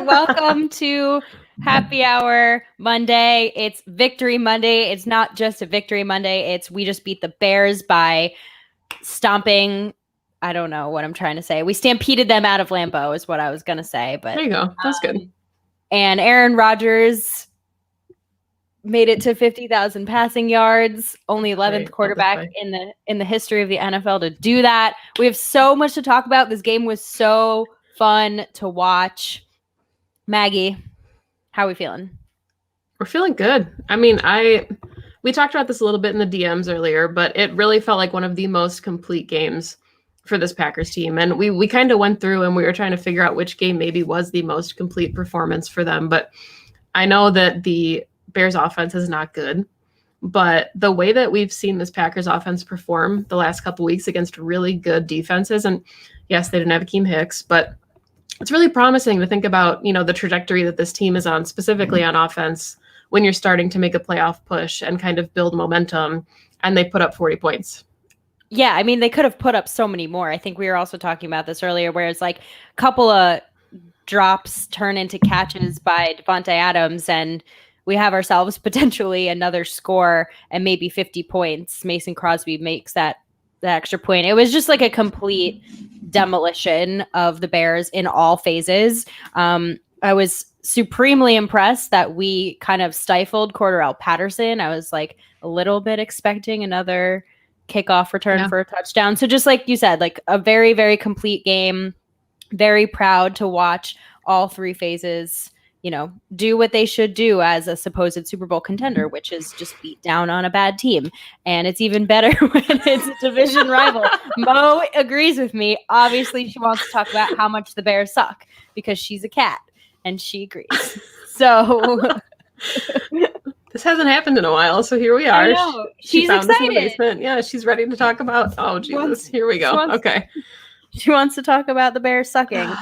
Welcome to Happy Hour Monday. It's Victory Monday. It's not just a Victory Monday. It's we just beat the Bears by stomping. I don't know what I'm trying to say. We stampeded them out of Lambeau is what I was going to say. But there you go. That's good. And Aaron Rodgers made it to 50,000 passing yards, only 11th quarterback in the history of the NFL to do that. We have so much to talk about. This game was so fun to watch. Maggie, how are we feeling? We're feeling good. I mean, we talked about this a little bit in the DMs earlier, but it really felt like one of the most complete games for this Packers team. And we kind of went through and we were trying to figure out which game maybe was the most complete performance for them. But I know that the Bears offense is not good, but the way that we've seen this Packers offense perform the last couple weeks against really good defenses, and yes, they didn't have Akeem Hicks, but it's really promising to think about, the trajectory that this team is on, specifically on offense, when you're starting to make a playoff push and kind of build momentum, and they put up 40 points. Yeah, I mean, they could have put up so many more. I think we were also talking about this earlier, where it's like a couple of drops turn into catches by Devontae Adams, and we have ourselves potentially another score and maybe 50 points. Mason Crosby makes that extra point. It was just like a complete demolition of the Bears in all phases. I was supremely impressed that we kind of stifled Cordarrelle Patterson. I was like a little bit expecting another kickoff return for a touchdown. So just like you said, like a very, very complete game. Very proud to watch all three phases do what they should do as a supposed Super Bowl contender, which is just beat down on a bad team. And it's even better when it's a division rival. Mo agrees with me. Obviously, she wants to talk about how much the Bears suck because she's a cat and she agrees. So this hasn't happened in a while, so here we are. She's found excited. Us in the basement. Yeah, she's ready to talk about. Oh, Jesus, here we go. Okay. She wants to talk about the Bears sucking.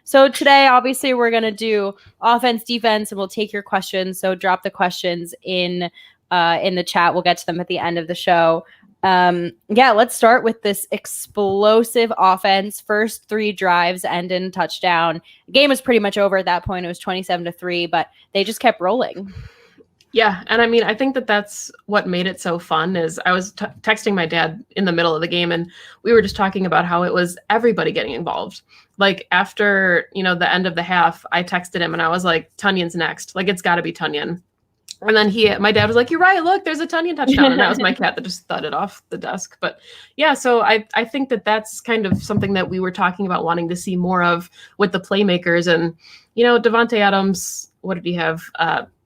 So today, obviously, we're going to do offense, defense, and we'll take your questions. So drop the questions in the chat. We'll get to them at the end of the show. Let's start with this explosive offense. First 3 drives end in touchdown. The game was pretty much over at that point. It was 27-3, but they just kept rolling. Yeah, and I mean, I think that that's what made it so fun is I was texting my dad in the middle of the game, and we were just talking about how it was everybody getting involved. Like after, the end of the half, I texted him and I was like, Tunyon's next. Like, it's got to be Tunyon. And then my dad was like, you're right, look, there's a Tunyon touchdown. And that was my cat that just thudded off the desk. But yeah, so I think that that's kind of something that we were talking about wanting to see more of with the playmakers. And, Devontae Adams, what did he have?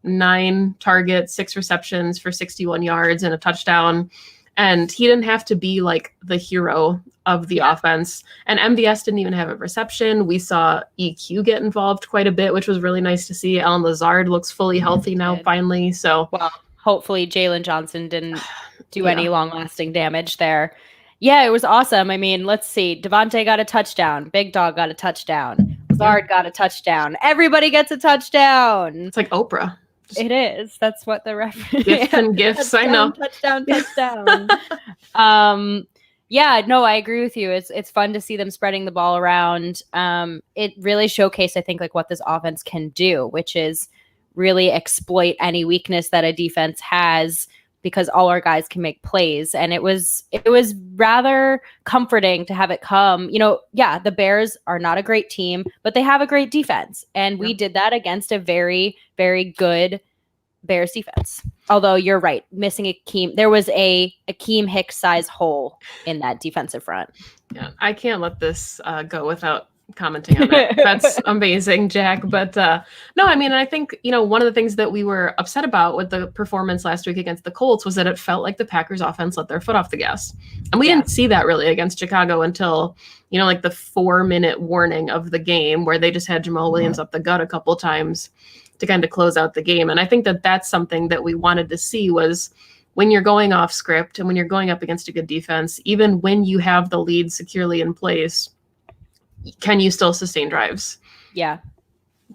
9 targets, 6 receptions for 61 yards and a touchdown. And he didn't have to be like the hero of the offense. And MVS didn't even have a reception. We saw EQ get involved quite a bit, which was really nice to see. Alan Lazard looks fully healthy now, finally. So, well, hopefully Jalen Johnson didn't do any long-lasting damage there. Yeah, it was awesome. I mean, let's see. Devontae got a touchdown. Big Dog got a touchdown. Lazard got a touchdown. Everybody gets a touchdown. It's like Oprah. It is. That's what the reference. Gifts and gifts. Touchdown, I know. Touchdown. I agree with you. It's fun to see them spreading the ball around. It really showcased, I think, like what this offense can do, which is really exploit any weakness that a defense has because all our guys can make plays. And it was rather comforting to have it come. The Bears are not a great team, but they have a great defense. And we did that against a very, very good Bears defense. Although you're right, missing Akeem. There was a Akeem Hicks size hole in that defensive front. Yeah, I can't let this go without commenting on it. That's amazing, Jack. But no, I mean, I think, one of the things that we were upset about with the performance last week against the Colts was that it felt like the Packers offense let their foot off the gas. And we didn't see that really against Chicago until, like the 4-minute warning of the game where they just had Jamal Williams up the gut a couple times to kind of close out the game. And I think that that's something that we wanted to see was when you're going off script and when you're going up against a good defense, even when you have the lead securely in place, can you still sustain drives? Yeah.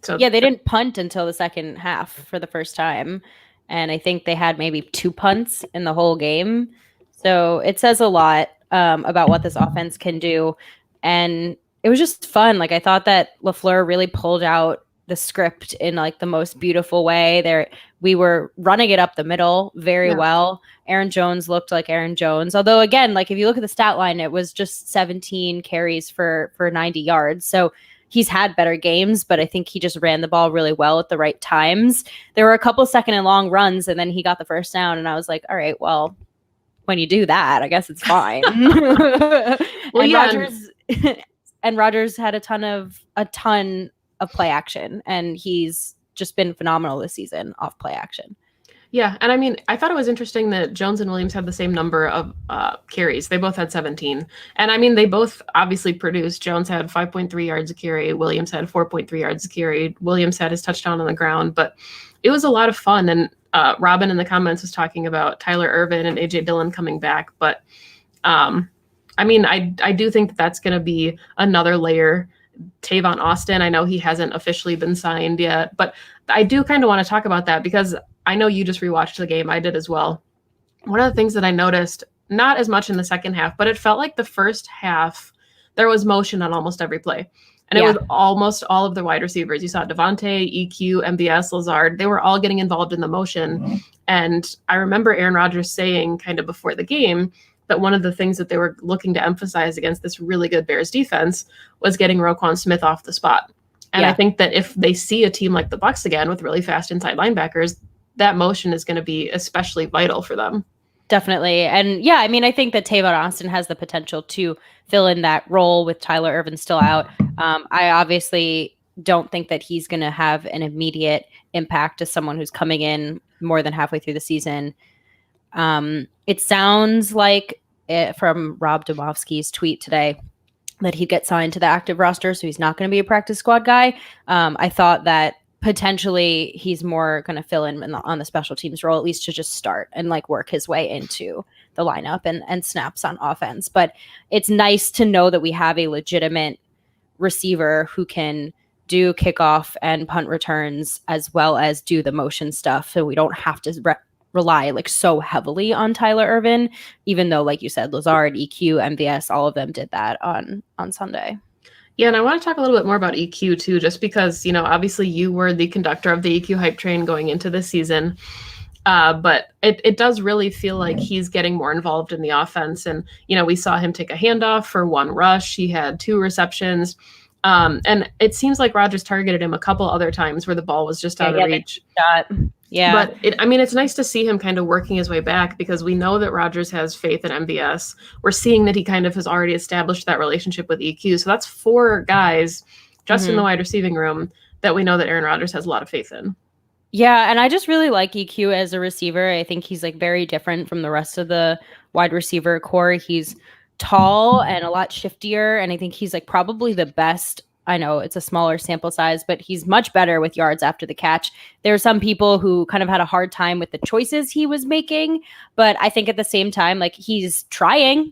So they didn't punt until the second half for the first time. And I think they had maybe 2 punts in the whole game. So it says a lot about what this offense can do. And it was just fun. Like I thought that LaFleur really pulled out the script in like the most beautiful way. There we were running it up the middle very well. Aaron Jones looked like Aaron Jones. Although again, like if you look at the stat line, it was just 17 carries for 90 yards. So he's had better games, but I think he just ran the ball really well at the right times. There were a couple second and long runs, and then he got the first down, and I was like, all right, well, when you do that, I guess it's fine. And Rodgers had a ton of play action, and he's just been phenomenal this season off play action. Yeah, and I mean, I thought it was interesting that Jones and Williams had the same number of carries. They both had 17. And I mean, they both obviously produced. Jones had 5.3 yards a carry. Williams had 4.3 yards a carry. Williams had his touchdown on the ground. But it was a lot of fun. And Robin in the comments was talking about Tyler Ervin and A.J. Dillon coming back. But I mean, I do think that that's going to be another layer. Tavon Austin, I know he hasn't officially been signed yet. But I do kind of want to talk about that because I know you just rewatched the game. I did as well. One of the things that I noticed, not as much in the second half, but it felt like the first half, there was motion on almost every play. And it was almost all of the wide receivers. You saw Devontae, EQ, MVS, Lazard. They were all getting involved in the motion. And I remember Aaron Rodgers saying kind of before the game that one of the things that they were looking to emphasize against this really good Bears defense was getting Roquan Smith off the spot. And I think that if they see a team like the Bucs again with really fast inside linebackers, that motion is going to be especially vital for them. Definitely. And yeah, I mean, I think that Tavon Austin has the potential to fill in that role with Tyler Ervin still out. I obviously don't think that he's going to have an immediate impact to someone who's coming in more than halfway through the season. It sounds like from Rob Domofsky's tweet today that he'd get signed to the active roster, so he's not going to be a practice squad guy. I thought that potentially he's more going to fill in on the special teams role, at least to just start and like work his way into the lineup and snaps on offense. But it's nice to know that we have a legitimate receiver who can do kickoff and punt returns as well as do the motion stuff. So we don't have to rely like so heavily on Tyler Ervin, even though, like you said, Lazard, EQ, MVS, all of them did that on Sunday. Yeah, and I want to talk a little bit more about EQ too, just because, you know, obviously you were the conductor of the EQ hype train going into this season. But it does really feel like he's getting more involved in the offense. And, you know, we saw him take a handoff for one rush. He had 2 receptions. And it seems like Rodgers targeted him a couple other times where the ball was just out of reach. Yeah. But it's nice to see him kind of working his way back because we know that Rodgers has faith in MVS. We're seeing that he kind of has already established that relationship with EQ. So that's 4 guys just in the wide receiving room that we know that Aaron Rodgers has a lot of faith in. Yeah, and I just really like EQ as a receiver. I think he's like very different from the rest of the wide receiver core. He's tall and a lot shiftier, and I think he's like probably the best. I know it's a smaller sample size, but he's much better with yards after the catch. There are some people who kind of had a hard time with the choices he was making, but I think at the same time, like he's trying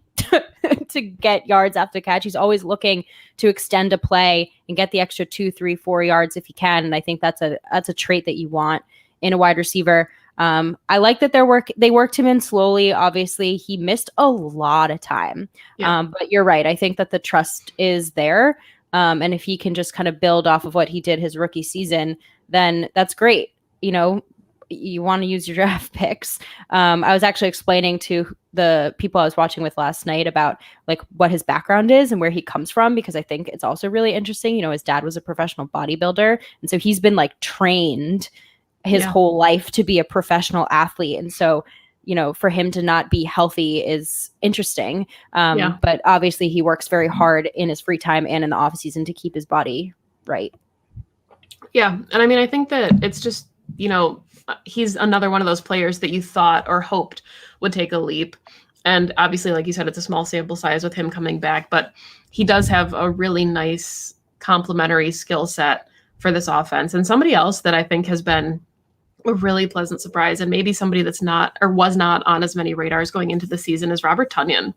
to get yards after the catch. He's always looking to extend a play and get the extra 2, 3, 4 yards if he can. And I think that's a trait that you want in a wide receiver. I like that they worked him in slowly. Obviously, he missed a lot of time, but you're right. I think that the trust is there. And if he can just kind of build off of what he did his rookie season, then that's great. You know, you want to use your draft picks. I was actually explaining to the people I was watching with last night about like what his background is and where he comes from, because I think it's also really interesting. You know, his dad was a professional bodybuilder, and so he's been like trained his whole life to be a professional athlete. And so, you know, for him to not be healthy is interesting. But obviously he works very hard in his free time and in the off season to keep his body right. Yeah. And I mean, I think that it's just, you know, he's another one of those players that you thought or hoped would take a leap. And obviously, like you said, it's a small sample size with him coming back, but he does have a really nice complementary skill set for this offense. And somebody else that I think has been a really pleasant surprise, and maybe somebody that's not or was not on as many radars going into the season, is Robert Tonyan.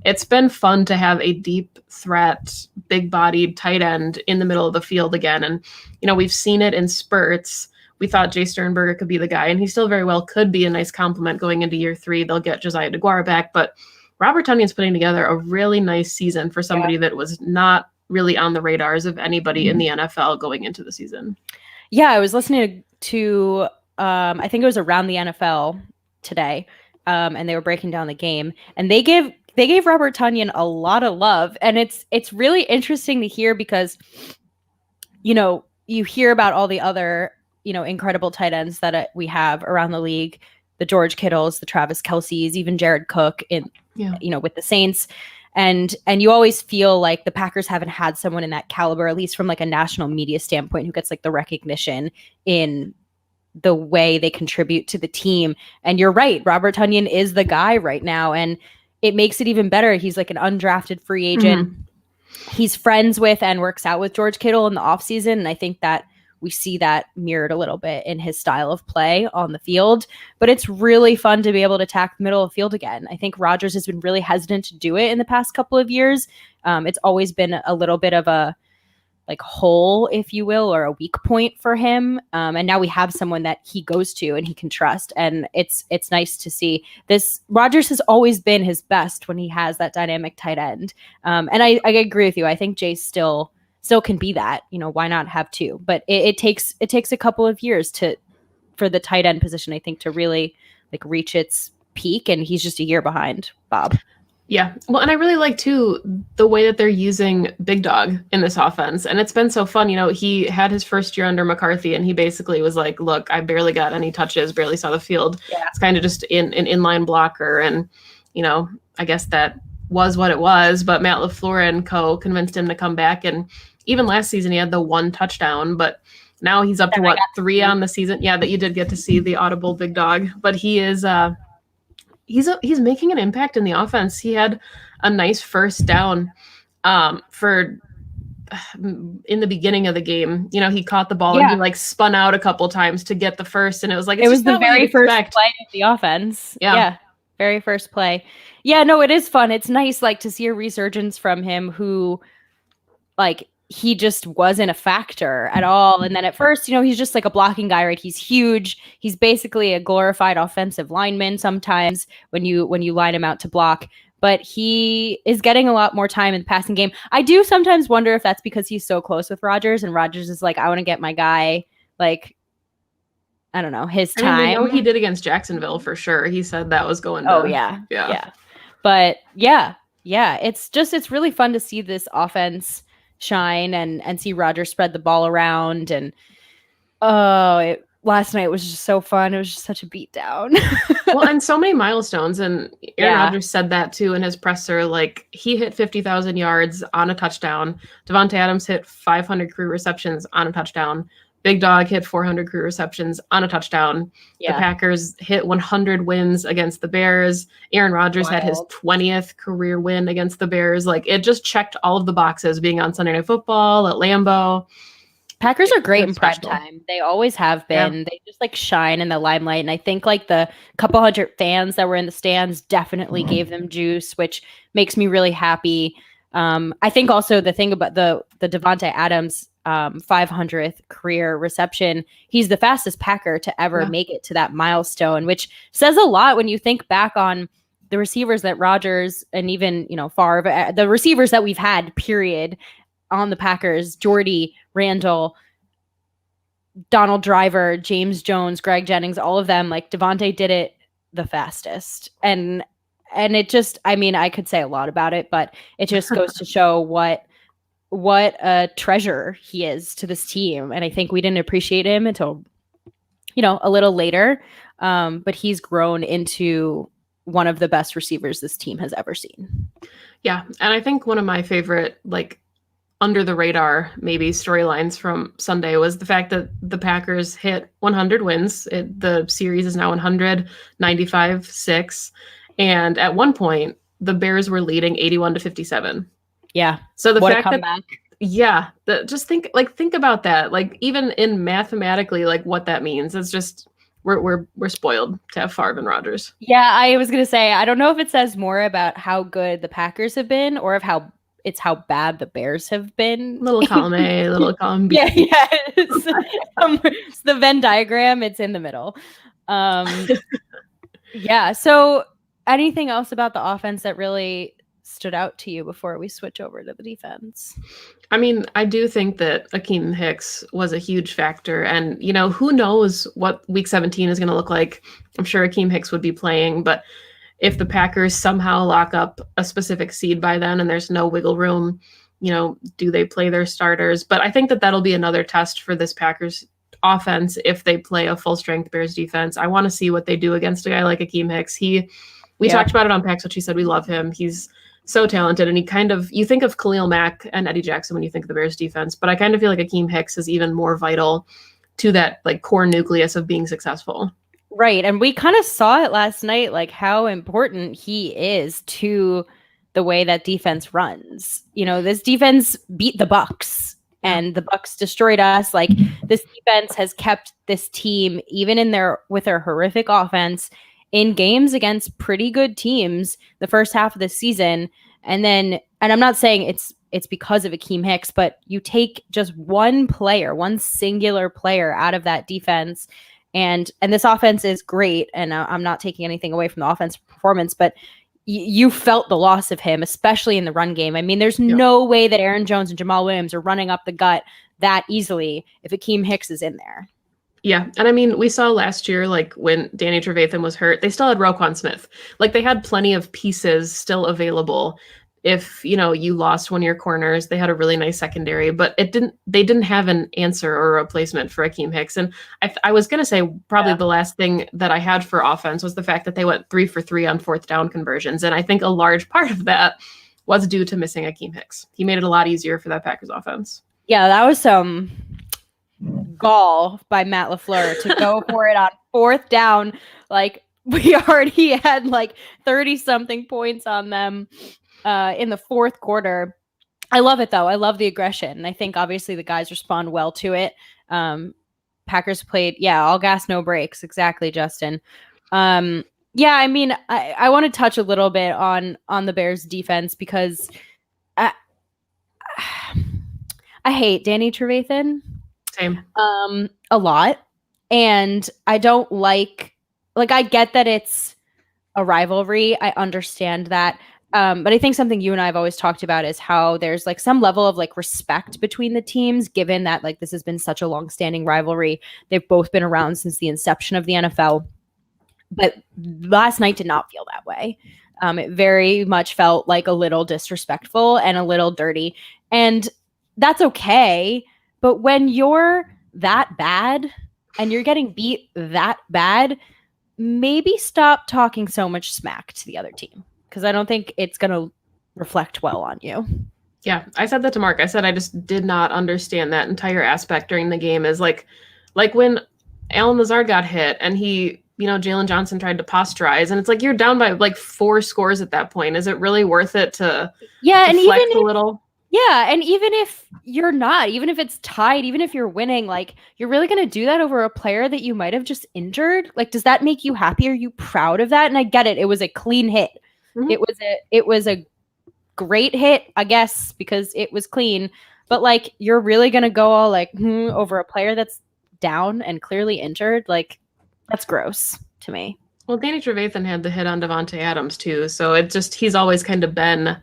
It's been fun to have a deep threat, big-bodied tight end in the middle of the field again. And, you know, we've seen it in spurts. We thought Jay Sternberger could be the guy, and he still very well could be a nice compliment going into year 3. They'll get Josiah DeGuara back, but Robert Tonyan's putting together a really nice season for somebody that was not really on the radars of anybody in the NFL going into the season. Yeah, I was listening to I think it was Around the NFL today, and they were breaking down the game, and they gave Robert Tonyan a lot of love, and it's really interesting to hear because, you know, you hear about all the other, you know, incredible tight ends that we have around the league, the George Kittles, the Travis Kelce's, even Jared Cook you know, with the Saints. And you always feel like the Packers haven't had someone in that caliber, at least from like a national media standpoint, who gets like the recognition in the way they contribute to the team. And you're right, Robert Tonyan is the guy right now, and it makes it even better. He's like an undrafted free agent. Mm-hmm. He's friends with and works out with George Kittle in the offseason, and I think that we see that mirrored a little bit in his style of play on the field. But it's really fun to be able to attack the middle of the field again. I think Rodgers has been really hesitant to do it in the past couple of years. It's always been a little bit of a like hole, if you will, or a weak point for him. And now we have someone that he goes to and he can trust. And it's nice to see this. Rodgers has always been his best when he has that dynamic tight end. And I agree with you. I think Jace still can be that. You know, why not have two? But it takes a couple of years for the tight end position, I think, to really like reach its peak. And he's just a year behind Bob. Yeah. Well, and I really like, too, the way that they're using Big Dog in this offense. And it's been so fun. You know, he had his first year under McCarthy, and he basically was like, look, I barely got any touches, barely saw the field. Yeah. It's kind of just an inline blocker. And, you know, I guess that was what it was. But Matt LaFleur and co convinced him to come back. And even last season, he had the one touchdown. But now he's up to, 3 on the season? Yeah, that you did get to see the audible Big Dog. But he is he's making an impact in the offense. He had a nice first down in the beginning of the game. You know, he caught the ball and he like spun out a couple times to get the first, and it was like it was the very first play of the offense. Yeah, very first play. Yeah, no, it is fun. It's nice like to see a resurgence from him who like he just wasn't a factor at all. And then at first, you know, he's just like a blocking guy, right? He's huge. He's basically a glorified offensive lineman sometimes when you line him out to block. But he is getting a lot more time in the passing game. I do sometimes wonder if that's because he's so close with Rodgers, and Rodgers is like, I want to get my guy, like, I don't know, his time. I know he did against Jacksonville for sure. He said that was going to. Oh, yeah. But yeah, it's really fun to see this offense shine and see Rodgers spread the ball around. And last night was just so fun. It was just such a beatdown. Well, and so many milestones. And Aaron Rodgers said that too in his presser. Like, he hit 50,000 yards on a touchdown. Davante Adams hit 500 career receptions on a touchdown. Big Dog hit 400 career receptions on a touchdown. Yeah. The Packers hit 100 wins against the Bears. Aaron Rodgers had his 20th career win against the Bears. Like, it just checked all of the boxes, being on Sunday Night Football, at Lambeau. Packers are great in prime time. They always have been. Yeah. They just like shine in the limelight. And I think like the couple hundred fans that were in the stands definitely gave them juice, which makes me really happy. I think also the thing about the Davante Adams 500th career reception, he's the fastest Packer to ever make it to that milestone, which says a lot when you think back on the receivers that Rodgers and even, you know, Favre, the receivers that we've had, period, on the Packers: Jordy, Randall, Donald Driver, James Jones, Greg Jennings, all of them. Like, Davante did it the fastest. And it just, I mean, I could say a lot about it, but it just goes to show what a treasure he is to this team. And I think we didn't appreciate him until, you know, a little later. But he's grown into one of the best receivers this team has ever seen. Yeah. And I think one of my favorite, like, under the radar, maybe storylines from Sunday was the fact that the Packers hit 100 wins. The series is now 195-6. And at one point, the Bears were leading 81-57. Yeah. So the fact that, just think about that. Like, even in mathematically, like, what that means, it's just, we're spoiled to have Favre and Rodgers. Yeah, I was going to say, I don't know if it says more about how good the Packers have been or of how bad the Bears have been. Little column A, little column B. Yeah. It's the Venn diagram. It's in the middle. Yeah. So anything else about the offense that really stood out to you before we switch over to the defense? I mean, I do think that Akeem Hicks was a huge factor. And, who knows what week 17 is going to look like. I'm sure Akeem Hicks would be playing, but if the Packers somehow lock up a specific seed by then and there's no wiggle room, do they play their starters? But I think that that'll be another test for this Packers offense if they play a full strength Bears defense. I want to see what they do against a guy like Akeem Hicks. We talked about it on Pax, which he said we love him. He's so talented, and you think of Khalil Mack and Eddie Jackson when you think of the Bears defense, but I kind of feel like Akeem Hicks is even more vital to that like core nucleus of being successful. Right, and we kind of saw it last night, like how important he is to the way that defense runs. This defense beat the Bucs, and the Bucs destroyed us. Like, this defense has kept this team, even with their horrific offense, in games against pretty good teams the first half of the season. And I'm not saying it's because of Akeem Hicks, but you take just one singular player out of that defense, and this offense is great. And I'm not taking anything away from the offensive performance, but you felt the loss of him, especially in the run game. I mean, there's no way that Aaron Jones and Jamal Williams are running up the gut that easily if Akeem Hicks is in there. Yeah. And I mean, we saw last year, like when Danny Trevathan was hurt, they still had Roquan Smith. Like, they had plenty of pieces still available. If, you lost one of your corners, they had a really nice secondary, but they didn't have an answer or a replacement for Akeem Hicks. And I was going to say probably the last thing that I had for offense was the fact that they went 3 for 3 on 4th down conversions. And I think a large part of that was due to missing Akeem Hicks. He made it a lot easier for that Packers offense. Yeah, that was some gall by Matt LaFleur to go for it on 4th down. Like, we already had like 30 something points on them in the 4th quarter. I love it though. I love the aggression. And I think obviously the guys respond well to it. Packers played, all gas, no brakes. Exactly, Justin. I mean, I want to touch a little bit on the Bears defense because I hate Danny Trevathan. Same. A lot. And I don't like I get that it's a rivalry. I understand that. But I think something you and I have always talked about is how there's like some level of like respect between the teams, given that like this has been such a long-standing rivalry. They've both been around since the inception of the NFL. But last night did not feel that way. It very much felt like a little disrespectful and a little dirty. And that's okay. But when you're that bad and you're getting beat that bad, maybe stop talking so much smack to the other team, because I don't think it's going to reflect well on you. Yeah, I said that to Mark. I said I just did not understand that entire aspect during the game. Is like when Alan Lazard got hit and he, Jalen Johnson tried to posterize, and it's like you're down by like 4 scores at that point. Is it really worth it to and deflect even a little? Yeah, and even if you're not, even if it's tied, even if you're winning, like, you're really going to do that over a player that you might have just injured? Like, does that make you happy? Are you proud of that? And I get it. It was a clean hit. Mm-hmm. It was a great hit, I guess, because it was clean. But, like, you're really going to go all, like, over a player that's down and clearly injured? Like, that's gross to me. Well, Danny Trevathan had the hit on Devontae Adams, too. So he's always kind of been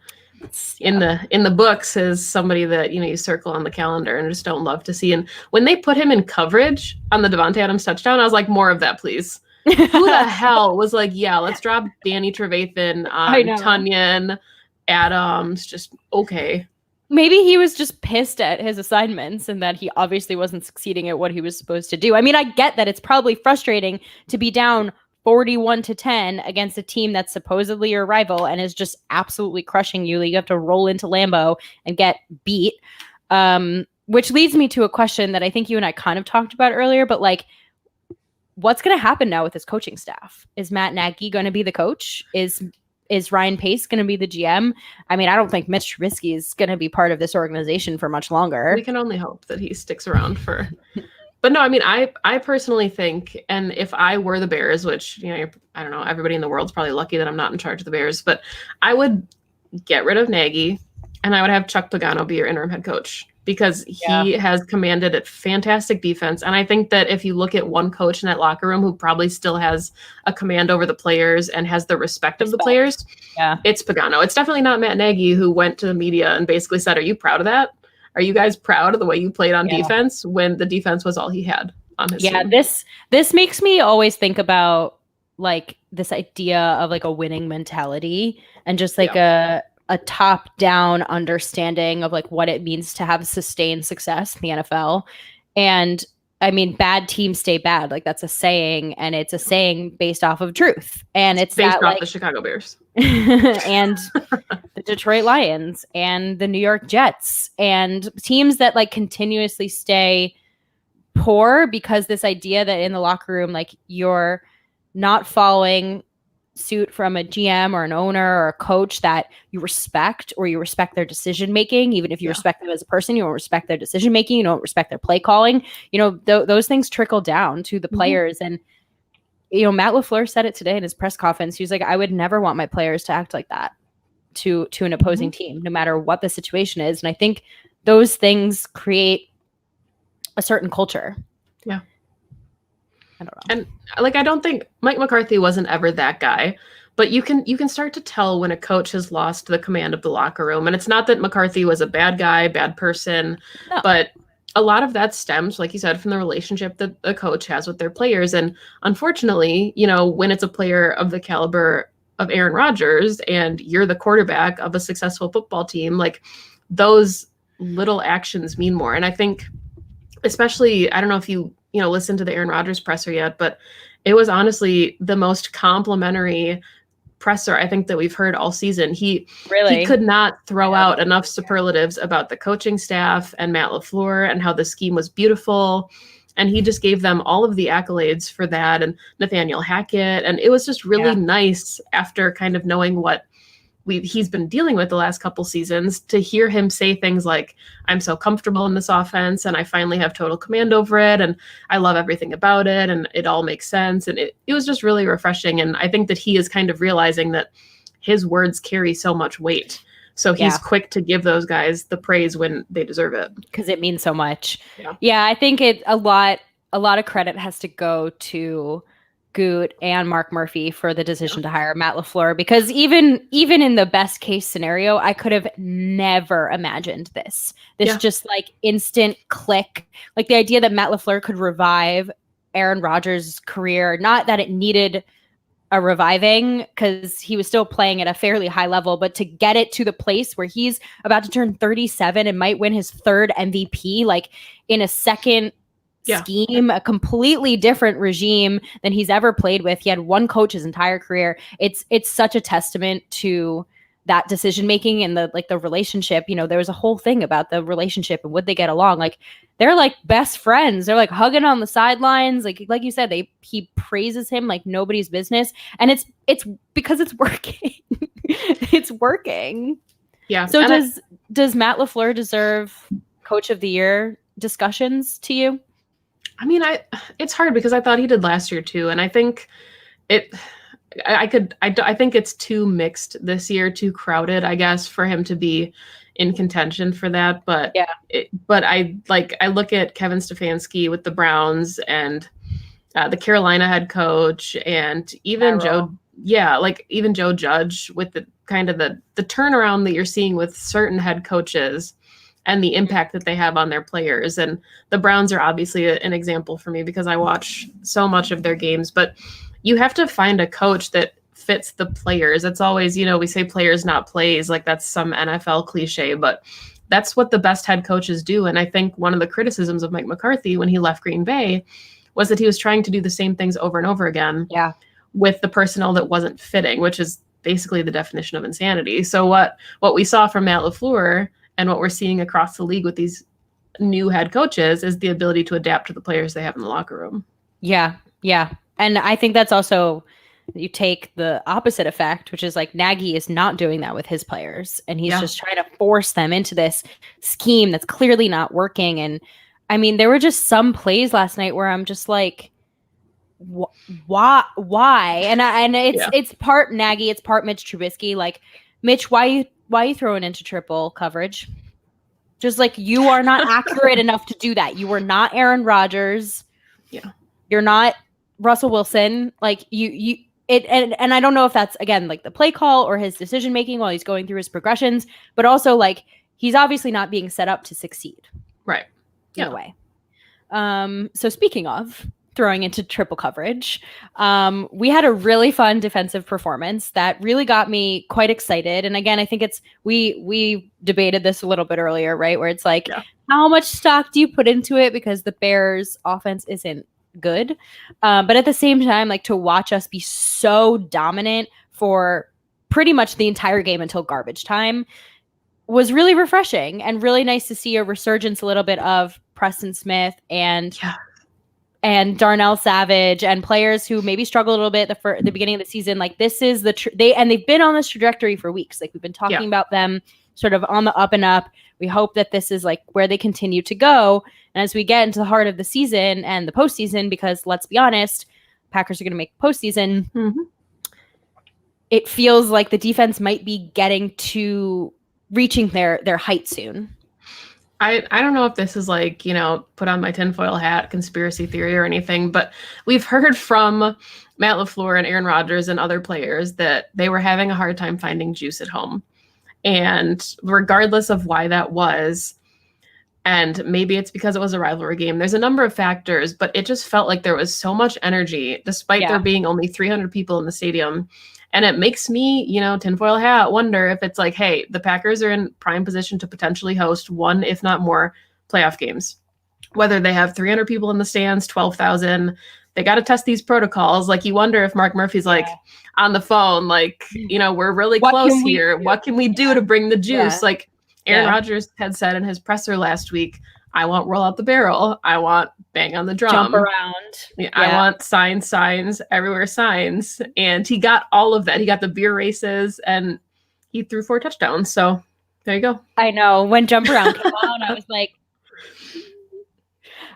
in the books as somebody that you circle on the calendar and just don't love to see. And when they put him in coverage on the Devontae Adams touchdown, I was like, more of that, please. Who the hell was like, let's drop Danny Trevathan on Tunyon, Adams, just okay. Maybe he was just pissed at his assignments and that he obviously wasn't succeeding at what he was supposed to do. I mean, I get that it's probably frustrating to be down 41-10 against a team that's supposedly your rival and is just absolutely crushing you. You have to roll into Lambeau and get beat. Which leads me to a question that I think you and I kind of talked about earlier, but like, what's going to happen now with this coaching staff? Is Matt Nagy going to be the coach? Is Ryan Pace going to be the GM? I mean, I don't think Mitch Trubisky is going to be part of this organization for much longer. We can only hope that he sticks around for... But no, I mean, I personally think, and if I were the Bears, which, I don't know, everybody in the world's probably lucky that I'm not in charge of the Bears, but I would get rid of Nagy and I would have Chuck Pagano be your interim head coach. because he has commanded a fantastic defense. And I think that if you look at one coach in that locker room who probably still has a command over the players and has the respect of the players, it's Pagano. It's definitely not Matt Nagy, who went to the media and basically said, are you proud of that? Are you guys proud of the way you played on defense when the defense was all he had on his team? This makes me always think about like this idea of like a winning mentality and just like a top-down understanding of like what it means to have sustained success in the NFL. And I mean, bad teams stay bad. Like that's a saying, and it's a saying based off of truth. And it's based that, off like, the Chicago Bears and the Detroit Lions and the New York Jets and teams that like continuously stay poor because this idea that in the locker room, like you're not following suit from a GM or an owner or a coach that you respect, or you respect their decision making. Even if you respect them as a person, you don't respect their decision making, you don't respect their play calling. You know, those things trickle down to the players. And you know, Matt LaFleur said it today in his press conference. He was like, I would never want my players to act like that to an opposing team, no matter what the situation is. And I think those things create a certain culture. Yeah. I don't know. And like, I don't think Mike McCarthy wasn't ever that guy, but you can start to tell when a coach has lost the command of the locker room. And it's not that McCarthy was a bad guy, bad person, but a lot of that stems, like you said, from the relationship that a coach has with their players. And unfortunately, you know, when it's a player of the caliber of Aaron Rodgers and you're the quarterback of a successful football team, like those little actions mean more. And I think, especially, I don't know if you listen to the Aaron Rodgers presser yet, but it was honestly the most complimentary presser I think that we've heard all season. He could not throw out enough superlatives about the coaching staff and Matt LaFleur and how the scheme was beautiful. And he just gave them all of the accolades for that, and Nathaniel Hackett. And it was just really nice, after kind of knowing what he's been dealing with the last couple seasons, to hear him say things like, I'm so comfortable in this offense and I finally have total command over it. And I love everything about it. And it all makes sense. And it was just really refreshing. And I think that he is kind of realizing that his words carry so much weight. So he's quick to give those guys the praise when they deserve it. Because it means so much. Yeah, I think a lot of credit has to go to Goot and Mark Murphy for the decision to hire Matt LaFleur, because even in the best case scenario, I could have never imagined this just like instant click, like the idea that Matt LaFleur could revive Aaron Rodgers' career. Not that it needed a reviving, because he was still playing at a fairly high level, but to get it to the place where he's about to turn 37 and might win his third MVP, like in a second scheme, a completely different regime than he's ever played with. He had one coach his entire career. It's such a testament to that decision making and the relationship. You know, there was a whole thing about the relationship and would they get along. Like they're like best friends. They're like hugging on the sidelines. Like you said, he praises him like nobody's business, and it's because it's working. It's working. Yeah. So does Matt LaFleur deserve Coach of the Year discussions to you? I mean, it's hard because I thought he did last year too, and I think I think it's too mixed this year, too crowded, I guess, for him to be in contention for that. But I look at Kevin Stefanski with the Browns and the Carolina head coach, and even even Joe Judge, with the kind of the turnaround that you're seeing with certain head coaches and the impact that they have on their players. And the Browns are obviously an example for me because I watch so much of their games. But you have to find a coach that fits the players. It's always, we say players, not plays, like that's some NFL cliche, but that's what the best head coaches do. And I think one of the criticisms of Mike McCarthy when he left Green Bay was that he was trying to do the same things over and over again with the personnel that wasn't fitting, which is basically the definition of insanity. So what we saw from Matt LaFleur and what we're seeing across the league with these new head coaches is the ability to adapt to the players they have in the locker room. Yeah. Yeah. And I think that's also, you take the opposite effect, which is like Nagy is not doing that with his players. And he's just trying to force them into this scheme that's clearly not working. And I mean, there were just some plays last night where I'm just like, why? And it's part Nagy, it's part Mitch Trubisky. Like, Mitch, why are you throwing into triple coverage? Just like, you are not accurate enough to do that. You are not Aaron Rodgers. Yeah. You're not Russell Wilson. Like, and I don't know if that's, again, like the play call or his decision making while he's going through his progressions, but also like, he's obviously not being set up to succeed. Right. In a way. So speaking of throwing into triple coverage, we had a really fun defensive performance that really got me quite excited. And again, I think we debated this a little bit earlier, right? Where it's like, how much stock do you put into it? Because the Bears offense isn't good. But at the same time, like, to watch us be so dominant for pretty much the entire game until garbage time was really refreshing, and really nice to see a resurgence a little bit of Preston Smith and Darnell Savage and players who maybe struggled a little bit at the beginning of the season. Like, this is they've been on this trajectory for weeks. Like, we've been talking about them sort of on the up and up. We hope that this is like where they continue to go. And as we get into the heart of the season and the postseason, because let's be honest, Packers are going to make postseason. Mm-hmm. It feels like the defense might be getting to reaching their height soon. I don't know if this is like, put on my tinfoil hat conspiracy theory or anything, but we've heard from Matt LaFleur and Aaron Rodgers and other players that they were having a hard time finding juice at home. And regardless of why that was, and maybe it's because it was a rivalry game, there's a number of factors, but it just felt like there was so much energy despite there being only 300 people in the stadium. And it makes me, tinfoil hat, wonder if it's like, hey, the Packers are in prime position to potentially host one, if not more, playoff games. Whether they have 300 people in the stands, 12,000, they got to test these protocols. Like, you wonder if Mark Murphy's like on the phone, like, we're really close here. What can we do to bring the juice? Yeah. Like Aaron Rodgers had said in his presser last week, I want roll out the barrel. I want bang on the drum. Jump around. Yeah. I want signs, everywhere signs. And he got all of that. He got the beer races and he threw 4 touchdowns. So there you go. I know. When jump around came out, I was like,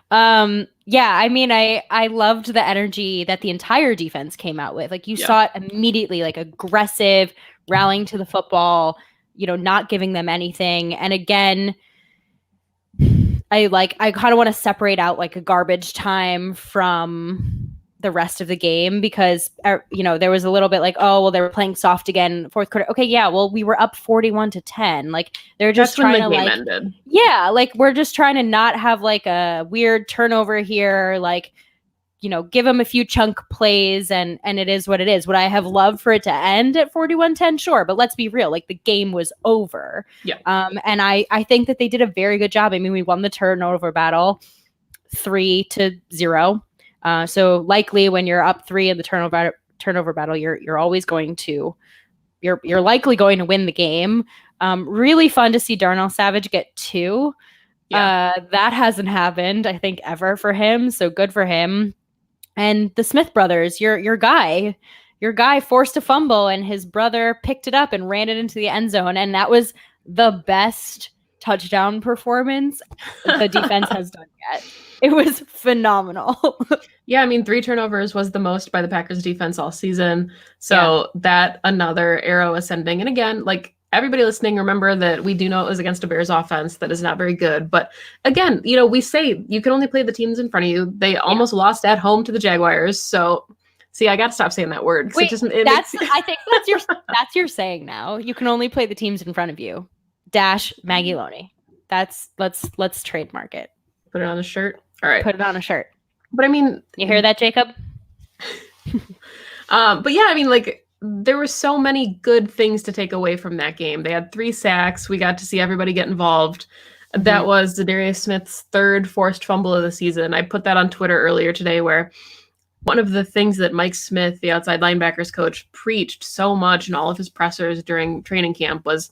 I mean, I loved the energy that the entire defense came out with. Like, you saw it immediately, like aggressive, rallying to the football, not giving them anything. And again, I kind of want to separate out like a garbage time from the rest of the game, because, there was a little bit like, oh, well, they were playing soft again, fourth quarter. Okay. Yeah. Well, we were up 41-10. Like, they're just trying to like, ended. Yeah. Like, we're just trying to not have like a weird turnover here. Like, give them a few chunk plays and it is what it is. Would I have loved for it to end at 41-10? Sure. But let's be real. Like, the game was over. Yeah. And I think that they did a very good job. I mean, we won the turnover battle 3-0. So likely when you're up 3 in the turnover battle, you're always going to, you're likely going to win the game. Really fun to see Darnell Savage get 2. Yeah. That hasn't happened, I think, ever for him. So good for him. And the Smith brothers, your guy forced a fumble and his brother picked it up and ran it into the end zone. And that was the best touchdown performance the defense has done yet. It was phenomenal. Yeah, I mean, 3 turnovers was the most by the Packers defense all season. So that another arrow ascending. And again, like, everybody listening, remember that we do know it was against a Bears offense that is not very good. But again, we say you can only play the teams in front of you. They almost lost at home to the Jaguars. So, see, I got to stop saying that word. Wait, I think that's your saying now. You can only play the teams in front of you. Maggie Loney. Let's trademark it. Put it on a shirt. All right. Put it on a shirt. But I mean, you hear that, Jacob? But yeah, I mean, like, there were so many good things to take away from that game. They had 3 sacks. We got to see everybody get involved. Mm-hmm. That was Zadarius Smith's 3rd forced fumble of the season. I put that on Twitter earlier today, where one of the things that Mike Smith, the outside linebackers coach, preached so much in all of his pressers during training camp was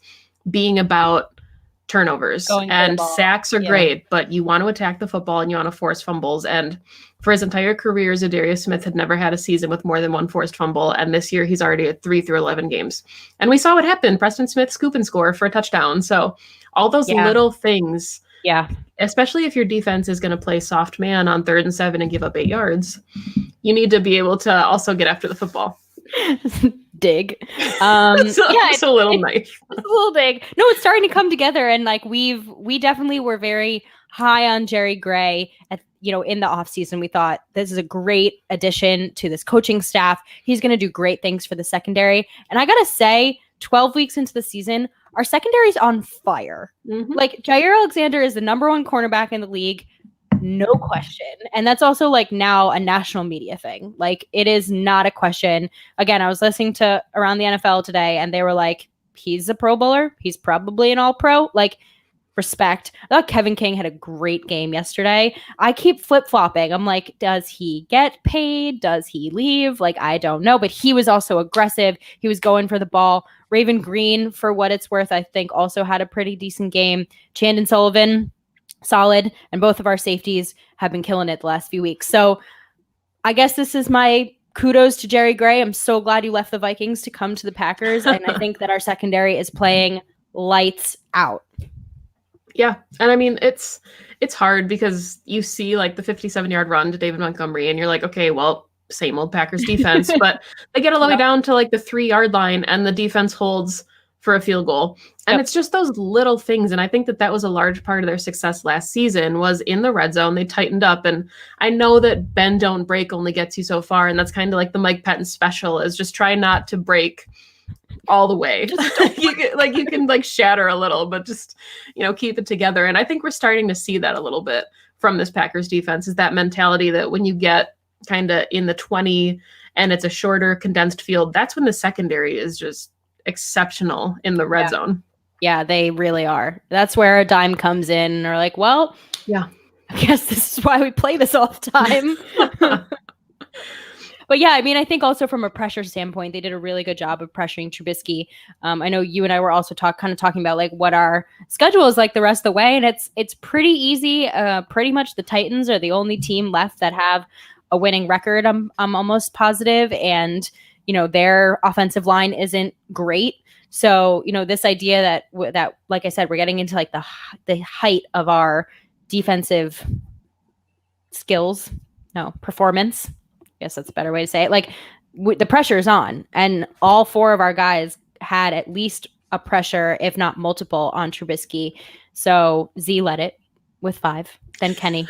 being about turnovers. And sacks are great, but you want to attack the football and you want to force fumbles. And for his entire career, Zadarius Smith had never had a season with more than 1 forced fumble. And this year he's already at 3 through 11 games. And we saw what happened. Preston Smith scoop and score for a touchdown. So all those little things, especially if your defense is going to play soft man on 3rd and 7 and give up 8 yards, you need to be able to also get after the football. dig. It's a little knife. It's a little dig. No, it's starting to come together, and like we definitely were very high on Jerry Gray in the offseason. We thought this is a great addition to this coaching staff. He's going to do great things for the secondary. And I got to say, 12 weeks into the season, our secondary is on fire. Mm-hmm. Like, Jair Alexander is the number one cornerback in the league. No question. And that's also like now a national media thing. Like, it is not a question. Again, I was listening to Around the NFL today, and they were like, he's a Pro Bowler. He's probably an All-Pro. Like, respect. I thought Kevin King had a great game yesterday. I keep flip-flopping. I'm like, does he get paid? Does he leave? Like, I don't know. But he was also aggressive. He was going for the ball. Raven Green, for what it's worth, I think also had a pretty decent game. Chandon Sullivan, solid. And both of our safeties have been killing it the last few weeks. So I guess this is my kudos to Jerry Gray. I'm so glad you left the Vikings to come to the Packers. And I think that our secondary is playing lights out. Yeah. And I mean, it's hard because you see like the 57-yard run to David Montgomery and you're like, okay, well, same old Packers defense, but they get all the way down to like the 3-yard line and the defense holds for a field goal. And it's just those little things. And I think that was a large part of their success last season was in the red zone. They tightened up. And I know that bend, don't break only gets you so far. And that's kind of like the Mike Pettin special is just try not to break all the way. you can shatter a little, but just, keep it together. And I think we're starting to see that a little bit from this Packers defense is that mentality that when you get kind of in the 20 and it's a shorter condensed field, that's when the secondary is just exceptional in the red zone. Yeah, they really are. That's where a dime comes in and are like, well, yeah, I guess this is why we play this all the time. But yeah, I mean, I think also from a pressure standpoint, they did a really good job of pressuring Trubisky. I know you and I were also talking about like what our schedule is like the rest of the way, and it's pretty easy. Pretty much the Titans are the only team left that have a winning record. I'm almost positive, and their offensive line isn't great. So this idea that like I said, we're getting into like the height of our defensive performance. I guess that's a better way to say it. Like the pressure is on, and all 4 of our guys had at least a pressure, if not multiple, on Trubisky. So Z led it with 5, then Kenny.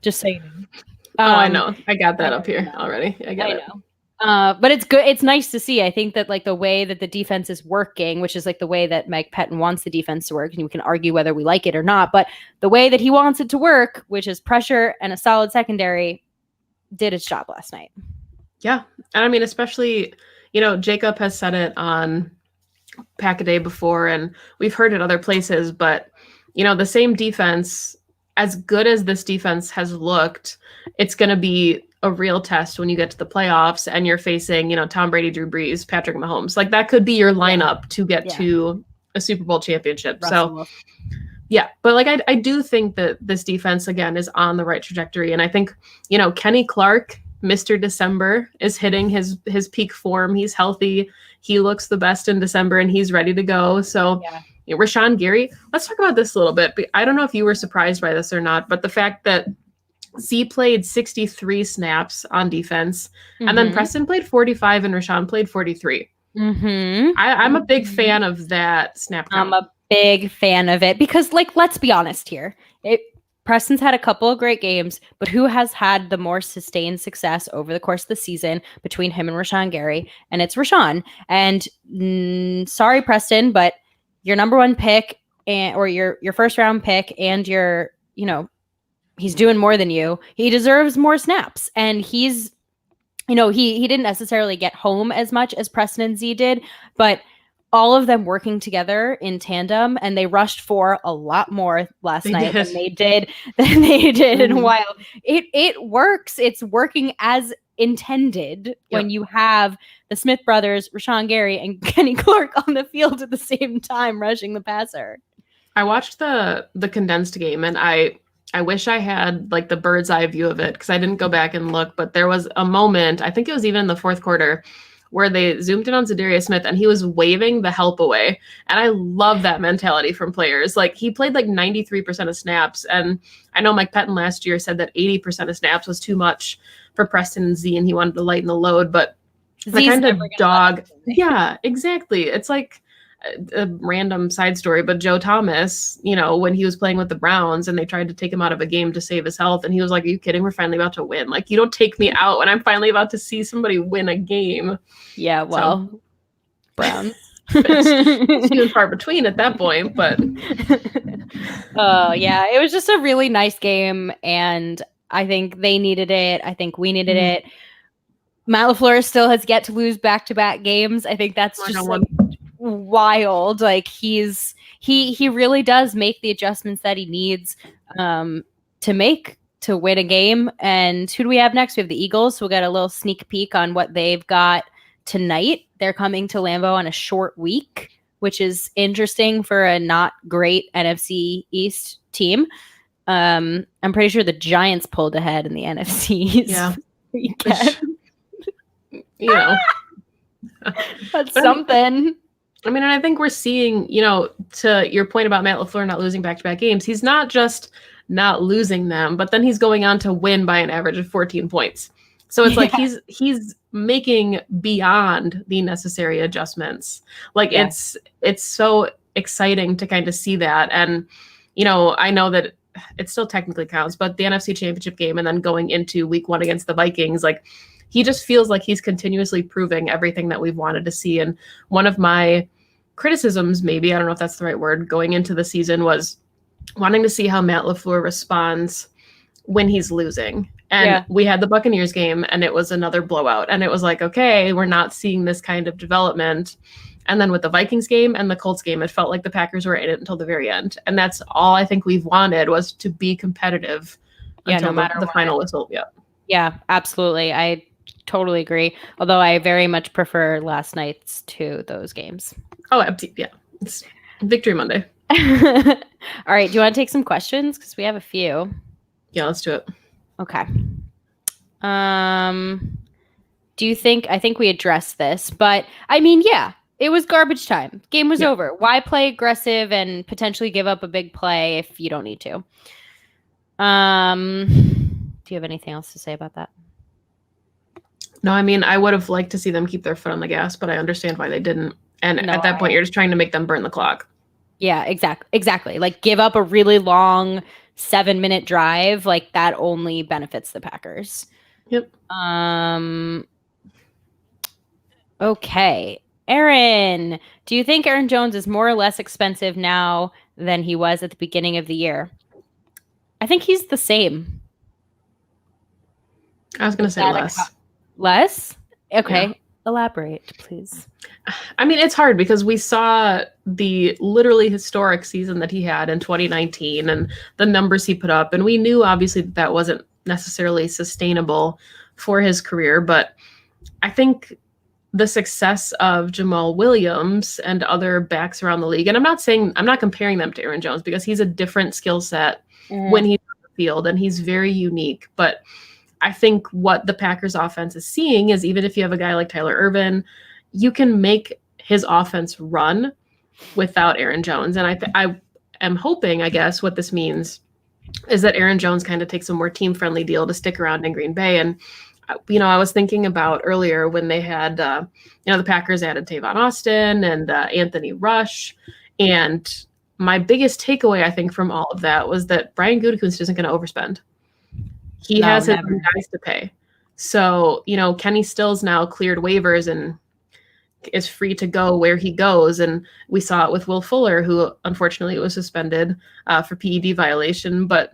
Just so you know. I know. I got that up here already. I know. But it's good. It's nice to see. I think that like the way that the defense is working, which is like the way that Mike Pettin wants the defense to work, and we can argue whether we like it or not, but the way that he wants it to work, which is pressure and a solid secondary, did its job last night. Yeah. And I mean, especially, Jacob has said it on Pack-A-Day before, and we've heard it other places, but, the same defense, as good as this defense has looked, it's going to be a real test when you get to the playoffs and you're facing, Tom Brady, Drew Brees, Patrick Mahomes. Like that could be your lineup to get to a Super Bowl championship. So yeah, but like I do think that this defense again is on the right trajectory, and I think Kenny Clark, Mr. December, is hitting his peak form. He's healthy. He looks the best in December, and he's ready to go. So Rashawn Gary, let's talk about this a little bit. I don't know if you were surprised by this or not, but the fact that Z played 63 snaps on defense, and then Preston played 45 and Rashawn played 43. I'm a big fan of that snap count. I'm a big fan of it because, like, let's be honest here. Preston's had a couple of great games, but who has had the more sustained success over the course of the season between him and Rashawn Gary? And it's Rashawn. And sorry, Preston, but your number 1 pick or your first round pick, and he's doing more than you. He deserves more snaps, and he's, he didn't necessarily get home as much as Preston and Z did, but all of them working together in tandem, and they rushed for a lot more last night than they did in a while. It works. It's working as intended when you have the Smith brothers, Rashawn Gary, and Kenny Clark on the field at the same time rushing the passer. I watched the condensed game, and I wish I had like the bird's eye view of it because I didn't go back and look, but there was a moment, I think it was even in the 4th quarter, where they zoomed in on Zadarius Smith and he was waving the help away. And I love that mentality from players. Like he played like 93% of snaps. And I know Mike Pettin last year said that 80% of snaps was too much for Preston and Z, and he wanted to lighten the load. But The kind of dog. Yeah, exactly. It's like a random side story, but Joe Thomas, when he was playing with the Browns and they tried to take him out of a game to save his health, and he was like, "Are you kidding? We're finally about to win. Like, you don't take me out when I'm finally about to see somebody win a game." Yeah, well, Browns. It's few and far between at that point, but yeah, it was just a really nice game, and I think they needed it. I think we needed it. Matt LaFleur still has yet to lose back-to-back games. I think that's just like wild. Like he really does make the adjustments that he needs to make to win a game. And who do we have next? We have the Eagles. So we'll get a little sneak peek on what they've got tonight. They're coming to Lambeau on a short week, which is interesting for a not great NFC East team. I'm pretty sure the Giants pulled ahead in the NFC East. Yeah. That's something. I mean, and I think we're seeing, to your point about Matt LaFleur not losing back-to-back games, he's not just not losing them, but then he's going on to win by an average of 14 points. So it's like he's making beyond the necessary adjustments. Like it's so exciting to kind of see that. And, I know that it still technically counts, but the NFC Championship game and then going into week 1 against the Vikings, like he just feels like he's continuously proving everything that we've wanted to see. And one of my criticisms, maybe, I don't know if that's the right word, going into the season was wanting to see how Matt LaFleur responds when he's losing. And we had the Buccaneers game and it was another blowout. And it was like, okay, we're not seeing this kind of development. And then with the Vikings game and the Colts game, it felt like the Packers were in it until the very end. And that's all I think we've wanted, was to be competitive until no matter the final whistle. Yeah, absolutely. I totally agree. Although I very much prefer last night's to those games. Oh, yeah. It's Victory Monday. All right. Do you want to take some questions? Because we have a few. Yeah, let's do it. Okay. Do you think, I think we addressed this, but I mean, yeah, it was garbage time. Game was over. Why play aggressive and potentially give up a big play if you don't need to? Do you have anything else to say about that? No, I mean, I would have liked to see them keep their foot on the gas, but I understand why they didn't. And at that point, you're just trying to make them burn the clock. Yeah, exactly. Like, give up a really long 7-minute drive. Like, that only benefits the Packers. Yep. Okay. Aaron, do you think Aaron Jones is more or less expensive now than he was at the beginning of the year? I think he's the same. I was going to say less. Less? Okay. Yeah. Elaborate, please. I mean, it's hard because we saw the literally historic season that he had in 2019 and the numbers he put up. And we knew, obviously, that wasn't necessarily sustainable for his career. But I think the success of Jamal Williams and other backs around the league, and I'm not comparing them to Aaron Jones because he's a different skill set when he's on the field and he's very unique. But I think what the Packers offense is seeing is, even if you have a guy like Tyler Ervin, you can make his offense run without Aaron Jones. And I am hoping, I guess, what this means is that Aaron Jones kind of takes a more team-friendly deal to stick around in Green Bay. And, I was thinking about earlier when they had, the Packers added Tavon Austin and Anthony Rush. And my biggest takeaway, I think, from all of that was that Brian Gutekunst isn't going to overspend. He has his own guys to pay. So, Kenny Stills now cleared waivers and is free to go where he goes. And we saw it with Will Fuller, who unfortunately was suspended for PED violation. But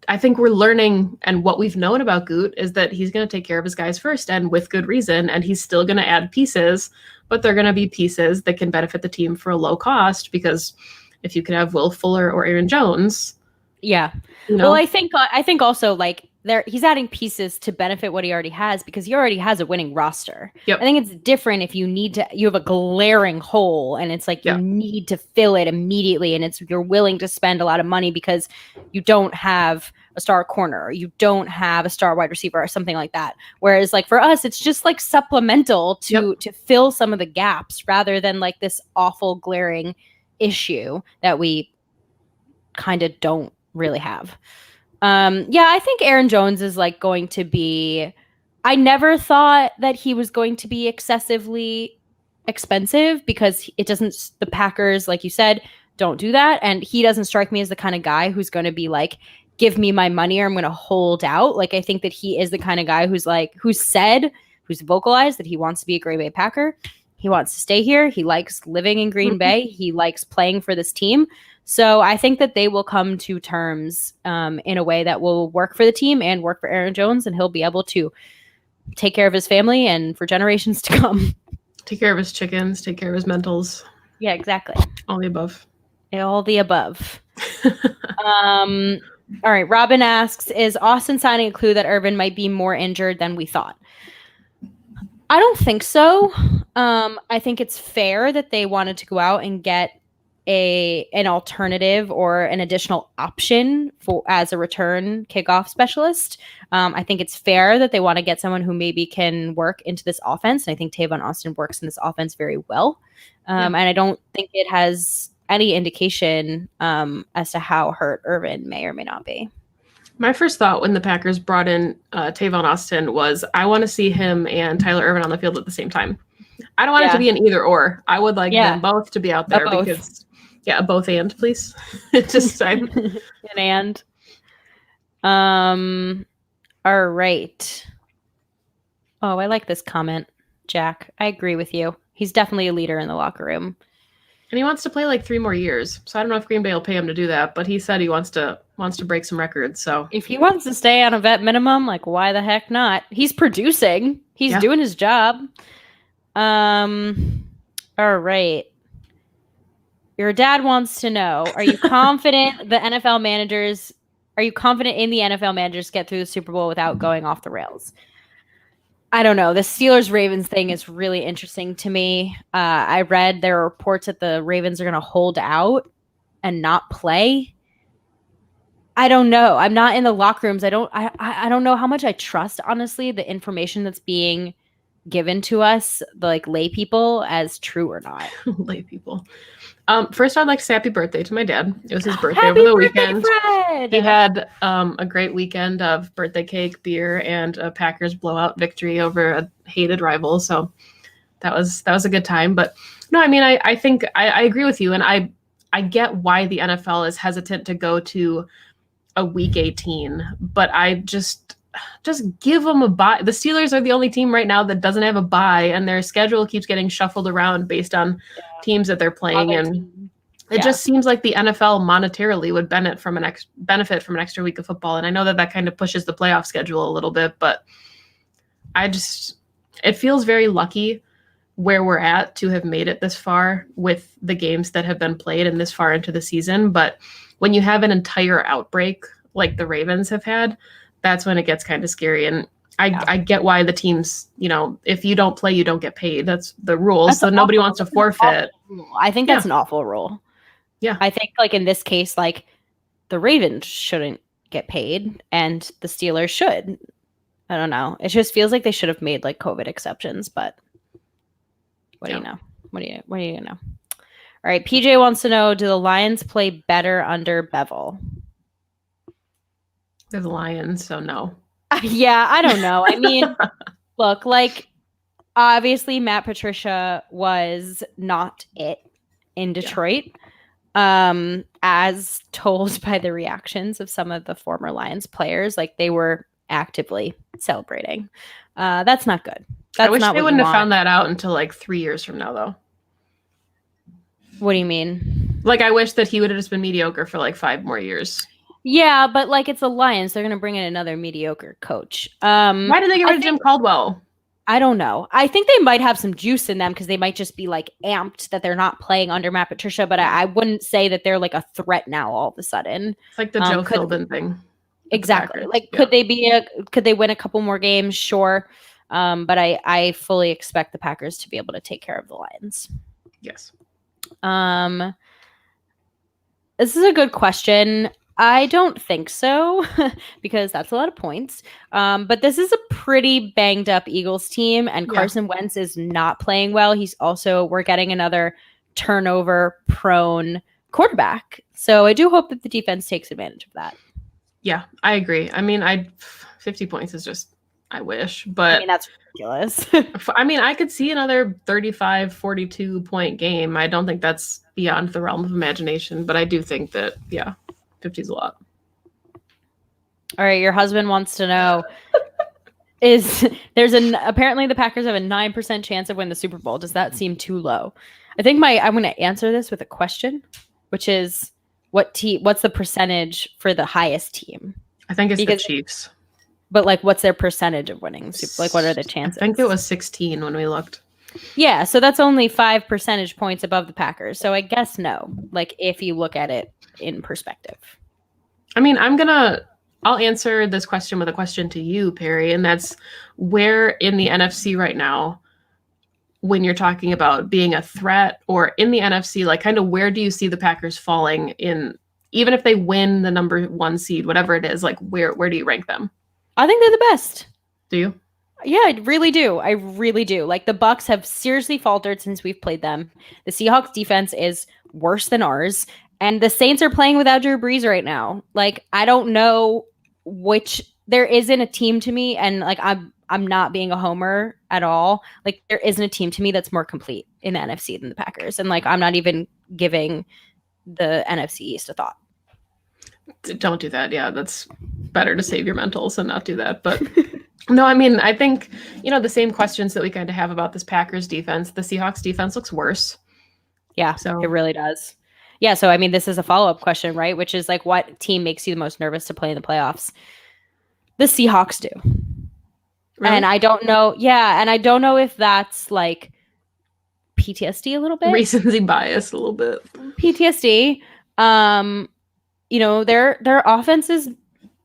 I think we're learning, and what we've known about Goot is that he's going to take care of his guys first and with good reason. And he's still going to add pieces, but they're going to be pieces that can benefit the team for a low cost, because if you could have Will Fuller or Aaron Jones. Yeah. Well, I think also, like, he's adding pieces to benefit what he already has, because he already has a winning roster. Yep. I think it's different if you have a glaring hole and it's like you need to fill it immediately, and you're willing to spend a lot of money because you don't have a star corner, or you don't have a star wide receiver or something like that. Whereas, like, for us, it's just like supplemental to fill some of the gaps rather than like this awful glaring issue that we kind of don't really have. I think Aaron Jones is like going to be, I never thought that he was going to be excessively expensive because the Packers, like you said, don't do that. And he doesn't strike me as the kind of guy who's going to be like, give me my money or I'm going to hold out. Like, I think that he is the kind of guy who's vocalized that he wants to be a Green Bay Packer. He wants to stay here. He likes living in Green Bay. He likes playing for this team. So I think that they will come to terms in a way that will work for the team and work for Aaron Jones, and he'll be able to take care of his family and for generations to come. Take care of his chickens, take care of his mentals. Yeah, exactly. All the above. All the above. All right. Robin asks, is Austin signing a clue that Irvin might be more injured than we thought? I don't think so. I think it's fair that they wanted to go out and get an alternative or an additional option as a return kickoff specialist. I think it's fair that they want to get someone who maybe can work into this offense. And I think Tavon Austin works in this offense very well. And I don't think it has any indication as to how hurt Irvin may or may not be. My first thought when the Packers brought in Tavon Austin was, I want to see him and Tyler Irvin on the field at the same time. I don't want it to be an either or. I would like them both to be out there because, both and, please. Just time. An and. All right. Oh, I like this comment, Jack. I agree with you. He's definitely a leader in the locker room. And he wants to play like 3 more years. So I don't know if Green Bay will pay him to do that, but he said he wants to break some records. So if he wants to stay on a vet minimum, like why the heck not? He's producing. He's doing his job. All right. Your dad wants to know, are you confident in the NFL managers get through the Super Bowl without going off the rails? I don't know. The Steelers-Ravens thing is really interesting to me. I read there are reports that the Ravens are going to hold out and not play. I don't know. I'm not in the locker rooms. I don't know how much I trust, honestly, the information that's being given to us, like lay people, as true or not. Lay people. First, I'd like to say happy birthday to my dad. It was his birthday over the weekend. Fred! He had a great weekend of birthday cake, beer, and a Packers blowout victory over a hated rival. So that was a good time. But no, I mean, I think I agree with you, and I get why the NFL is hesitant to go to a week 18, but I just give them a bye. The Steelers are the only team right now that doesn't have a bye, and their schedule keeps getting shuffled around based on teams that they're playing. And it just seems like the NFL monetarily would benefit from an extra week of football. And I know that kind of pushes the playoff schedule a little bit, but it feels very lucky where we're at to have made it this far with the games that have been played and this far into the season. But when you have an entire outbreak like the Ravens have had, that's when it gets kind of scary. And I get why the teams, if you don't play, you don't get paid. That's the rule. So nobody wants to forfeit. I think that's an awful rule. Yeah. I think like in this case, like the Ravens shouldn't get paid and the Steelers should. I don't know. It just feels like they should have made like COVID exceptions, but what do you know? What do you know? All right. PJ wants to know, do the Lions play better under Bevel? They're the Lions, so no. Yeah, I don't know. I mean, look, like obviously Matt Patricia was not it in Detroit, as told by the reactions of some of the former Lions players. Like they were actively celebrating. That's not good. I wish they wouldn't have found that out until like 3 years from now, though. What do you mean? Like I wish that he would have just been mediocre for like 5 more years. Yeah, but like it's the Lions, they're going to bring in another mediocre coach. Why did they get rid of Jim Caldwell? I don't know. I think they might have some juice in them because they might just be like amped that they're not playing under Matt Patricia. But I wouldn't say that they're like a threat now all of a sudden. It's like the Joe Philbin thing. Exactly. Like could they win a couple more games? Sure. But I fully expect the Packers to be able to take care of the Lions. Yes. This is a good question. I don't think so because that's a lot of points. But this is a pretty banged up Eagles team, and Carson Wentz is not playing well. We're getting another turnover prone quarterback. So I do hope that the defense takes advantage of that. Yeah, I agree. I mean, 50 points is just I wish, I but mean, that's ridiculous. I mean, I could see another 35, 42 point game. I don't think that's beyond the realm of imagination, but I do think that, yeah, 50 is a lot. All right, your husband wants to know apparently the Packers have a 9% chance of winning the Super Bowl. Does that seem too low? I think I'm going to answer this with a question, which is what's the percentage for the highest team? I think it's the Chiefs. But like, what's their percentage of winning? Like, what are the chances? I think it was 16 when we looked. Yeah, so that's only 5 percentage points above the Packers. So I guess no, like if you look at it in perspective. I mean, I'll answer this question with a question to you, Perri, and that's where in the NFC right now, when you're talking about being a threat or in the NFC, like kind of where do you see the Packers falling in, even if they win the number 1 seed, whatever it is, like where do you rank them? I think they're the best. Do you? Yeah, I really do. I really do. Like the Bucs have seriously faltered since we've played them. The Seahawks defense is worse than ours. And the Saints are playing without Drew Brees right now. Like, I don't know there isn't a team to me, and like I'm not being a homer at all. Like, there isn't a team to me that's more complete in the NFC than the Packers. And like, I'm not even giving the NFC East a thought. Don't do that. Yeah, that's better to save your mentals and not do that. But no, I mean, I think, the same questions that we kind of have about this Packers defense, the Seahawks defense looks worse. Yeah, so it really does. Yeah, so I mean, this is a follow-up question, right? Which is like, what team makes you the most nervous to play in the playoffs? The Seahawks do. Really? And I don't know. Yeah, and I don't know if that's like PTSD a little bit. Recency bias a little bit. PTSD. Their offense is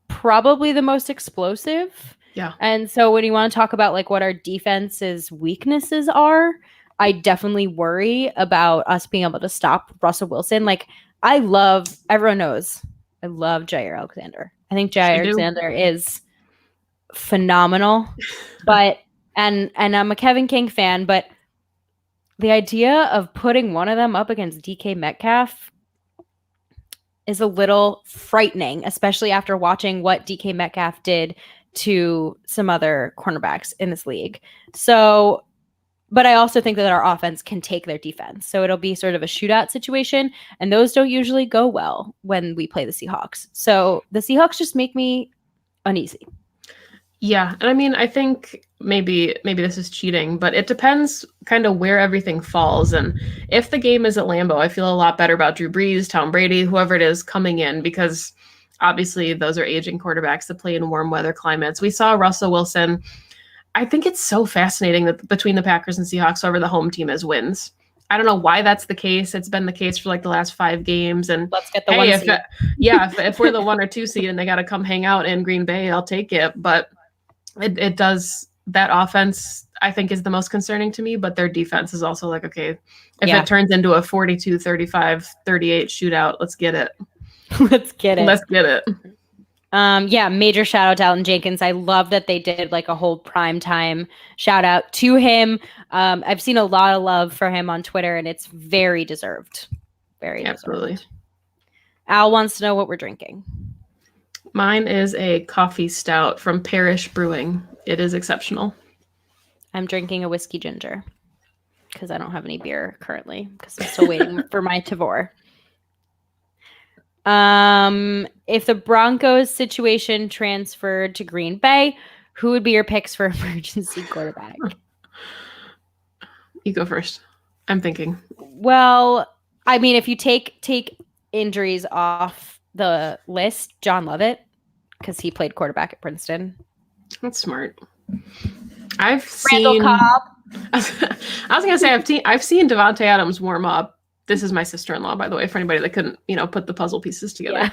probably the most explosive. Yeah. And so when you want to talk about like what our defense's weaknesses are, I definitely worry about us being able to stop Russell Wilson. Like, everyone knows, I love Jair Alexander. I think Jair Alexander is phenomenal. But and I'm a Kevin King fan, but the idea of putting one of them up against DK Metcalf is a little frightening, especially after watching what DK Metcalf did to some other cornerbacks in this league. So, but I also think that our offense can take their defense. So it'll be sort of a shootout situation, and those don't usually go well when we play the Seahawks. So the Seahawks just make me uneasy. Yeah, and I mean, I think maybe this is cheating, but it depends kind of where everything falls. And if the game is at Lambeau, I feel a lot better about Drew Brees, Tom Brady, whoever it is coming in, because obviously those are aging quarterbacks that play in warm weather climates. We saw Russell Wilson. I think it's so fascinating that between the Packers and Seahawks, whoever the home team is wins. I don't know why that's the case. It's been the case for like the last 5 games. And let's get the 1 seed. If we're the 1 or 2 seed and they got to come hang out in Green Bay, I'll take it. But it does, that offense, I think, is the most concerning to me. But their defense is also like, okay, if it turns into a 42, 35, 38 shootout, let's get it. Let's get it. Let's get it. Major shout out to Alton Jenkins. I love that they did like a whole primetime shout out to him. I've seen a lot of love for him on Twitter, and it's very deserved. Very absolutely deserved. Al wants to know what we're drinking. Mine is a coffee stout from Parish Brewing. It is exceptional. I'm drinking a whiskey ginger because I don't have any beer currently because I'm still waiting for my Tavour. If the Broncos situation transferred to Green Bay, who would be your picks for emergency quarterback? You go first. I'm thinking. Well, I mean, if you take injuries off the list, John Lovett, because he played quarterback at Princeton. That's smart. I've Randall seen Cobb. I was gonna say I've seen Devontae Adams warm up. This is my sister-in-law, by the way, for anybody that couldn't, put the puzzle pieces together.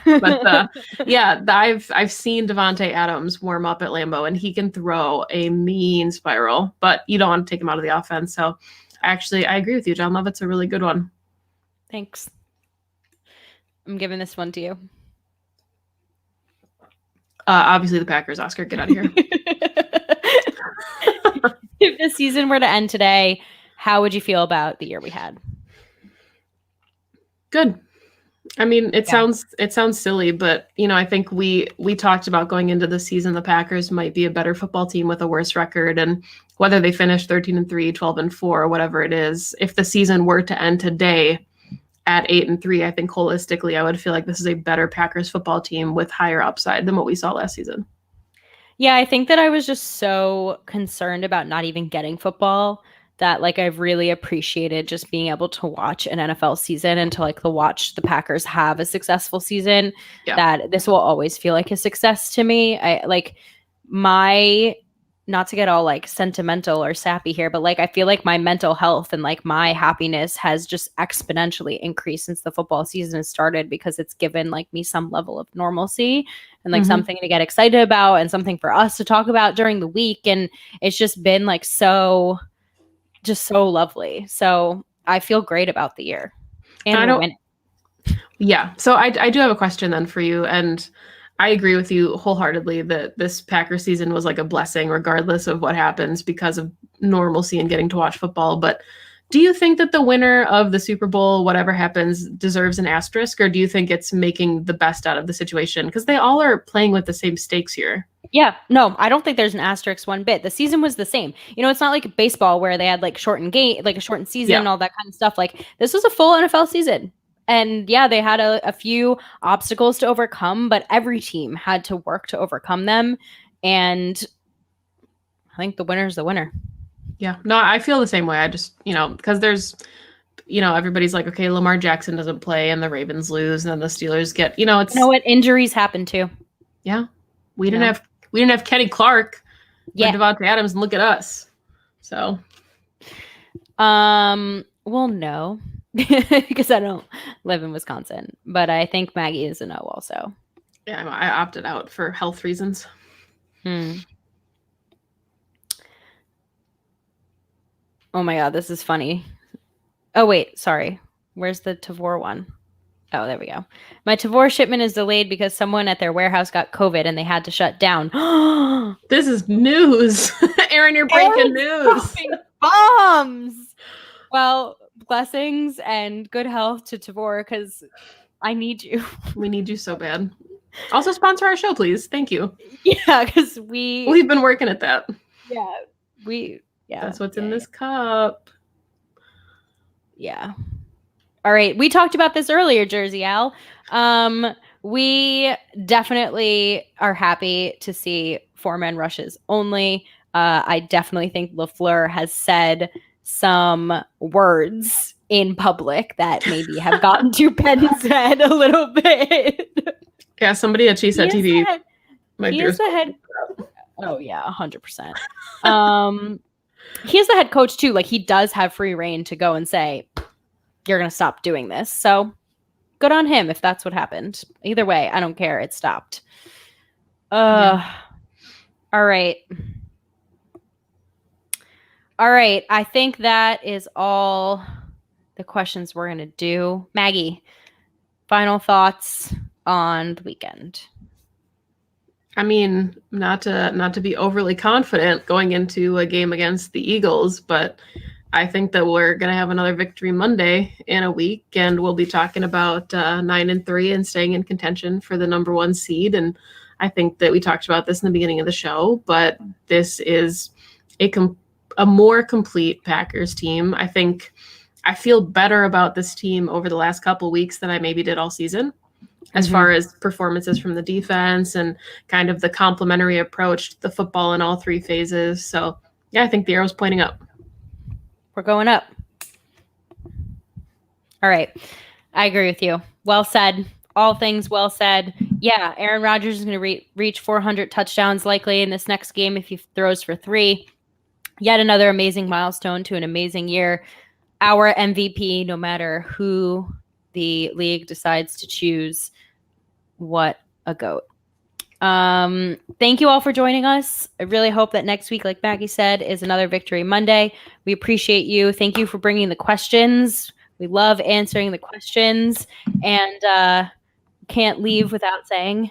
Yeah. But I've seen Devontae Adams warm up at Lambeau, and he can throw a mean spiral, but you don't want to take him out of the offense. So actually, I agree with you. John Lovett's a really good one. Thanks. I'm giving this one to you. Obviously the Packers. Oscar, get out of here. If the season were to end today, how would you feel about the year we had? Good. I mean, it sounds silly, but I think we talked about going into the season, the Packers might be a better football team with a worse record, and whether they finish 13-3, 12-4, or whatever it is, if the season were to end today at 8-3, I think holistically, I would feel like this is a better Packers football team with higher upside than what we saw last season. Yeah, I think that I was just so concerned about not even getting football that like I've really appreciated just being able to watch an NFL season and to like watch the Packers have a successful season. Yeah. That this will always feel like a success to me. I like my, not to get all like sentimental or sappy here, but like I feel like my mental health and like my happiness has just exponentially increased since the football season has started because it's given like me some level of normalcy and like something to get excited about and something for us to talk about during the week. And it's just been like so lovely. So I feel great about the year. And I don't. Yeah. So I do have a question then for you. And I agree with you wholeheartedly that this Packers season was like a blessing, regardless of what happens because of normalcy and getting to watch football. But do you think that the winner of the Super Bowl, whatever happens, deserves an asterisk? Or do you think it's making the best out of the situation? Because they all are playing with the same stakes here. Yeah, no, I don't think there's an asterisk one bit. The season was the same. It's not like baseball where they had like shortened game, like a shortened season and all that kind of stuff. Like this was a full NFL season. And yeah, they had a few obstacles to overcome, but every team had to work to overcome them. And I think the winner's the winner. Yeah, no, I feel the same way. I just, because there's, everybody's like, okay, Lamar Jackson doesn't play and the Ravens lose and then the Steelers get, it's. You know what? Injuries happen too. Yeah. We didn't have Kenny Clark or Devontae Adams, and look at us. So. Well, no. Because I don't live in Wisconsin, but I think Maggie is a no also. Yeah, I opted out for health reasons. Oh my God, this is funny. Oh wait, sorry. Where's the Tavor one? Oh, there we go. My Tavor shipment is delayed because someone at their warehouse got COVID and they had to shut down. This is news. Aaron, you're breaking news. Bombs. Well, blessings and good health to Tavor because I need you. We need you so bad. Also sponsor our show, please. Thank you. Yeah, because we've been working at that. Yeah, that's what's in this cup. Yeah. All right. We talked about this earlier, Jersey Al. We definitely are happy to see 4-man rushes only. I definitely think LaFleur has said some words in public that maybe have gotten to Penn's head a little bit. Yeah, somebody at She Said TV. He is the head. Oh yeah, 100%. He is the head coach too. Like he does have free reign to go and say, "You're gonna stop doing this." So good on him if that's what happened. Either way, I don't care. It stopped. All right. All right. I think that is all the questions we're going to do. Maggie, final thoughts on the weekend. I mean, not to be overly confident going into a game against the Eagles, but I think that we're going to have another victory Monday in a week, and we'll be talking about 9-3 and staying in contention for the number 1 seed. And I think that we talked about this in the beginning of the show, but this is a more complete Packers team. I think I feel better about this team over the last couple weeks than I maybe did all season, as far as performances from the defense and kind of the complementary approach to the football in all 3 phases. So yeah, I think the arrow's pointing up. We're going up. All right. I agree with you. Well said. All things well said. Yeah, Aaron Rodgers is going to reach 400 touchdowns likely in this next game if he throws for 3. Yet another amazing milestone to an amazing year. Our MVP, no matter who the league decides to choose. What a GOAT. Thank you all for joining us. I really hope that next week, like Maggie said, is another Victory Monday. We appreciate you. Thank you for bringing the questions. We love answering the questions, and can't leave without saying